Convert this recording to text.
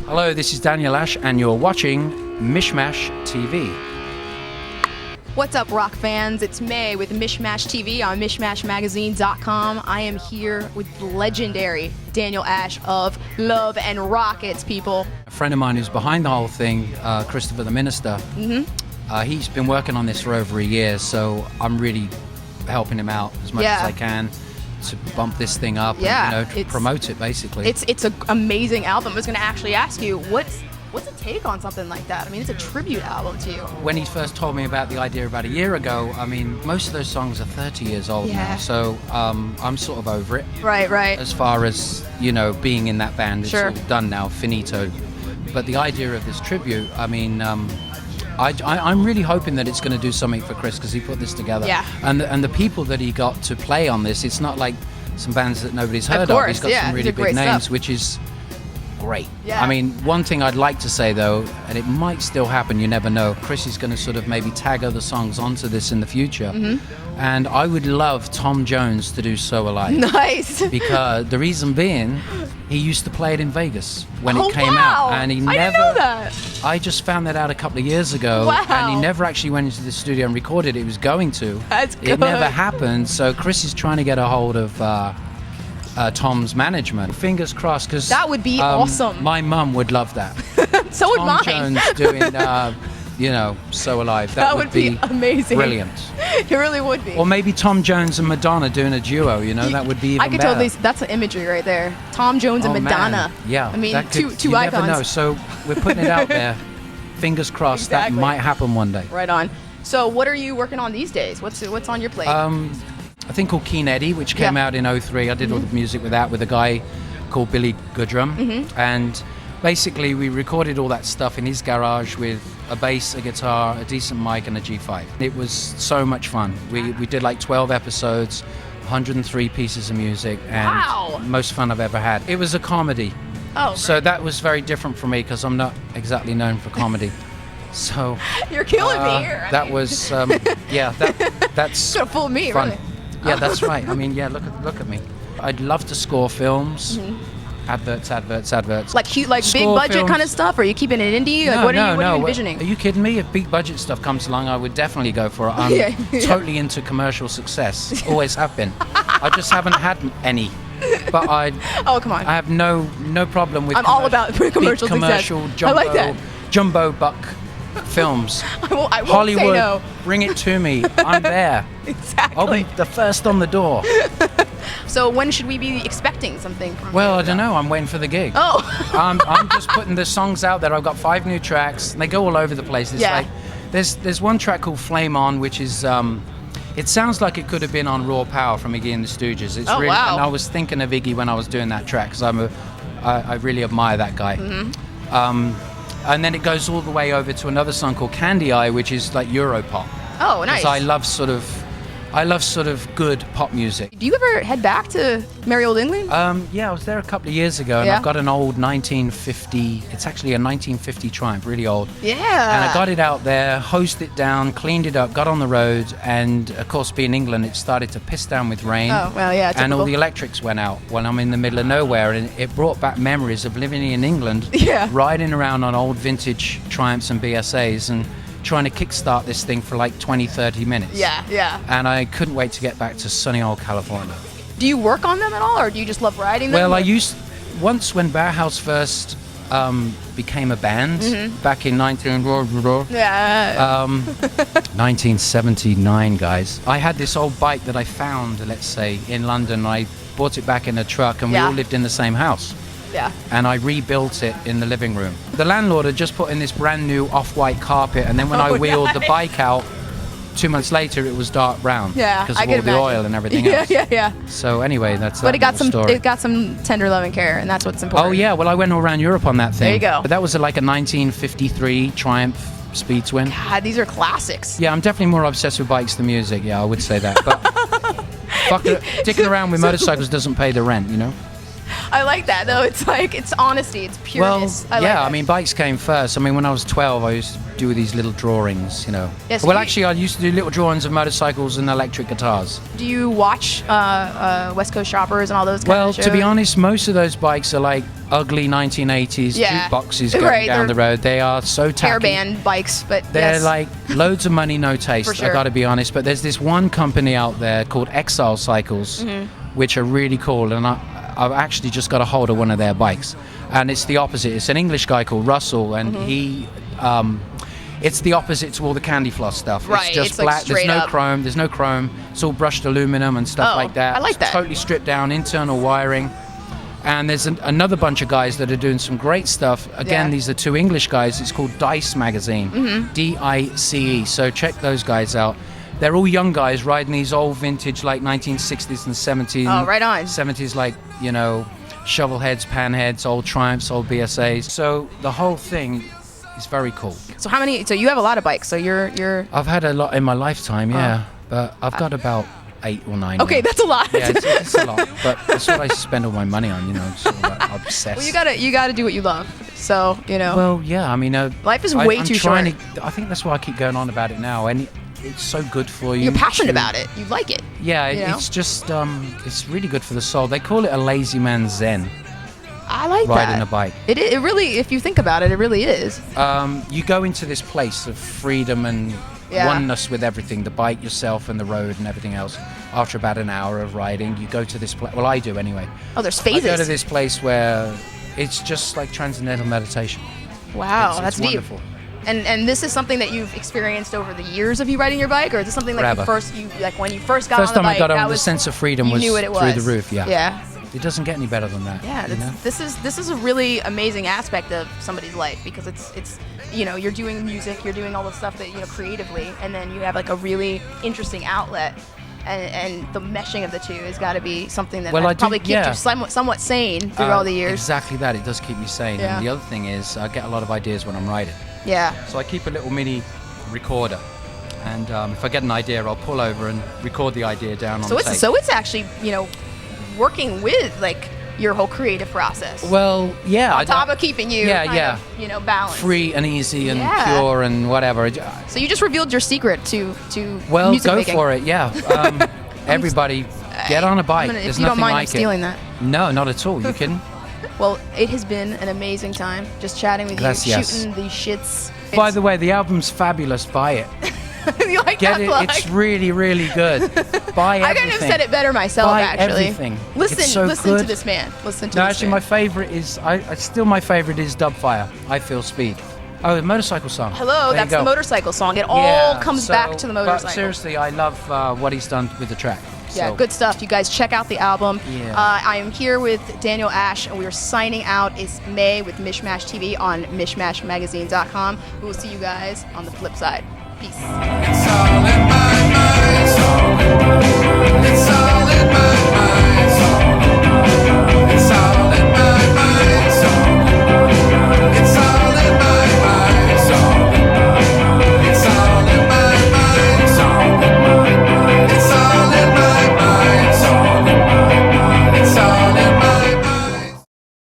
Hello, this is Daniel Ash, and you're watching MishMashTV. What's up, rock fans? It's May with MishMashTV on MishMashMagazine.com. I am here with legendary Daniel Ash of Love and Rockets, people. A friend of mine who's behind the whole thing, Christopher the Minister, he's been working on this for over a year, so I'm really helping him out as much as I can to bump this thing up and to promote it, basically. It's an amazing album. I was going to actually ask you, what's a take on something like that? I mean, it's a tribute album to you. When he first told me about the idea about a year ago, I mean, most of those songs are 30 years old now, so I'm sort of over it. Right. As far as, being in that band, it's all done now, finito. But the idea of this tribute, I mean, I'm really hoping that it's going to do something for Chris, because he put this together. Yeah. And the people that he got to play on this, it's not like some bands that nobody's heard of. He's got some really big names, which is great. Yeah. I mean, one thing I'd like to say though, and it might still happen, you never know, Chris is going to sort of maybe tag other songs onto this in the future. And I would love Tom Jones to do So Alive. Nice. Because the reason being, he used to play it in Vegas when it came out, and he never. I didn't know that. I just found that out a couple of years ago. Wow. And he never actually went into the studio and recorded it. He was going to. That's good. It never happened. So Chris is trying to get a hold of Tom's management. Fingers crossed, because that would be awesome. My mum would love that. So would mine. Tom Jones doing, So Alive. That would be amazing. Brilliant. It really would be. Or maybe Tom Jones and Madonna doing a duo. That would be even I could better. totally. That's an imagery right there. Tom Jones and Madonna. Man. Yeah. I mean, two you icons. Never know. So we're putting it out there. Fingers crossed that might happen one day. Right on. So what are you working on these days? What's on your plate? A thing called Keen Eddie, which came out in '03. I did all the music with that with a guy called Billy Goodrum, and basically we recorded all that stuff in his garage with a bass, a guitar, a decent mic, and a G5. It was so much fun. We did like 12 episodes, 103 pieces of music, and most fun I've ever had. It was a comedy. Oh. So that was very different for me, because I'm not exactly known for comedy. So you're killing me here. That was that's gonna fool me, fun. Really. Yeah, that's right. I mean, look at me. I'd love to score films, adverts. Like big budget films. Kind of stuff? Or are you keeping it indie? Like, what are you envisioning? Are you kidding me? If big budget stuff comes along, I would definitely go for it. I'm totally into commercial success. Always have been. I just haven't had any. But come on. I have no problem with. I'm all about commercial success. Jumbo, I like that. Jumbo buck films. I won't Hollywood, say no. Bring it to me. I'm there. Exactly. I'll be the first on the door. So when should we be expecting something from Well, you? I don't know. I'm waiting for the gig. Oh. I'm just putting the songs out there. I've got 5 new tracks, and they go all over the place. It's like there's one track called Flame On, which is it sounds like it could have been on Raw Power from Iggy and the Stooges. It's really, and I was thinking of Iggy when I was doing that track, because I really admire that guy. And then it goes all the way over to another song called Candy Eye, which is like Europop. Oh, nice. Because I love sort of good pop music. Do you ever head back to merry old England? Yeah, I was there a couple of years ago, and I've got an old 1950. It's actually a 1950 Triumph, really old. Yeah. And I got it out there, hosed it down, cleaned it up, got on the road, and of course, being England, it started to piss down with rain. Oh, well, yeah. Typical. And all the electrics went out when I'm in the middle of nowhere, and it brought back memories of living in England, riding around on old vintage Triumphs and BSAs, and trying to kickstart this thing for like 20-30 minutes. Yeah. And I couldn't wait to get back to sunny old California. Do you work on them at all, or do you just love riding them? Well, once when Bauhaus first became a band back in 1979, guys. I had this old bike that I found, let's say, in London. I bought it back in a truck, and we all lived in the same house. Yeah. And I rebuilt it in the living room. The landlord had just put in this brand new off-white carpet, and then when I wheeled the bike out, 2 months later it was dark brown. Yeah, because of all the oil and everything else. Yeah. So anyway, that's but that story. It got some tender love and care, and that's what's important. Oh yeah, well I went all around Europe on that thing. There you go. But that was like a 1953 Triumph Speed Twin. God, these are classics. Yeah, I'm definitely more obsessed with bikes than music. Yeah, I would say that. But fuck it, dicking around with motorcycles doesn't pay the rent, I like that though. It's like it's honesty, it's pureness. Well, I mean, bikes came first. I mean, when I was 12, I used to do these little drawings, you know. Yes, well, actually, I used to do little drawings of motorcycles and electric guitars. Do you watch West Coast Shoppers and all those kind of shows? Well, to be honest, most of those bikes are like ugly 1980s jukeboxes going down the road. They are so tacky. Hairband bikes, but they're like loads of money, no taste. For sure. I got to be honest. But there's this one company out there called Exile Cycles, which are really cool, and I've actually just got a hold of one of their bikes, and it's the opposite. It's an English guy called Russell, and he, it's the opposite to all the candy floss stuff. Right, it's just it's black. like There's no straight up. chrome. There's no chrome. It's all brushed aluminum and stuff like that. I like that. It's totally stripped down, internal wiring. And there's another bunch of guys that are doing some great stuff. Again, these are two English guys. It's called Dice Magazine, D-I-C-E. So check those guys out. They're all young guys riding these old vintage, like 1960s and 70s. Oh, right on. 70s, like, you know, shovel heads, pan heads, old Triumphs, old BSAs. So the whole thing is very cool. So how many? So you have a lot of bikes. So you're. I've had a lot in my lifetime, yeah. But I've got about 8 or 9. Okay, now. that's a lot. Yeah, it's a lot. But that's what I spend all my money on, you know. Sort of like obsessed. Well, you gotta do what you love. So you know. Well, yeah. I mean, life is way too short. I think that's why I keep going on about it now. And it's so good for you. You're passionate about it. You like it. Yeah, you know? it's just it's really good for the soul. They call it a lazy man's zen. I like riding a bike. It really, if you think about it, it really is. You go into this place of freedom and oneness with everything, the bike, yourself, and the road and everything else. After about an hour of riding, you go to this place. Well, I do anyway. Oh, there's phases. I go to this place where it's just like transcendental meditation. Wow, that's it's deep. Wonderful. And this is something that you've experienced over the years of you riding your bike, or is this something like when you first got on the bike? First time I got on, the sense of freedom was through the roof. Yeah. Yeah. It doesn't get any better than that. Yeah. You know? This is a really amazing aspect of somebody's life, because it's you know, you're doing music, you're doing all the stuff that, you know, creatively, and then you have like a really interesting outlet. And the meshing of the two has got to be something that probably keeps you somewhat sane through all the years. Exactly that. It does keep me sane. Yeah. And the other thing is, I get a lot of ideas when I'm riding. Yeah. So I keep a little mini recorder, and if I get an idea, I'll pull over and record the idea down on tape. So it's actually, you know, working with like your whole creative process. Well, yeah. On top of keeping you kind of, you know, balanced. Free and easy and pure and whatever. So you just revealed your secret to music go making. for it, yeah. Everybody, get on a bike. There's if you don't nothing mind, like I'm stealing that. No, not at all. You kidding? Well, it has been an amazing time just chatting with you, shooting these shits. By the way, the album's fabulous. Buy it. You like Get that it? plug? It's really, really good. Buy everything. I couldn't have said it better myself, Buy actually. Everything. Listen good. to this man. Listen to no, this actually, man. my favorite is my favorite is Dubfire. I Feel Speed. Oh, the motorcycle song. Hello, that's the motorcycle song. It all comes back to the motorcycle. But seriously, I love what he's done with the track. Yeah, So. good stuff. You guys check out the album. Yeah. I am here with Daniel Ash, and we are signing out. It's May with MishMashTV on MishMashMagazine.com. We will see you guys on the flip side. Peace.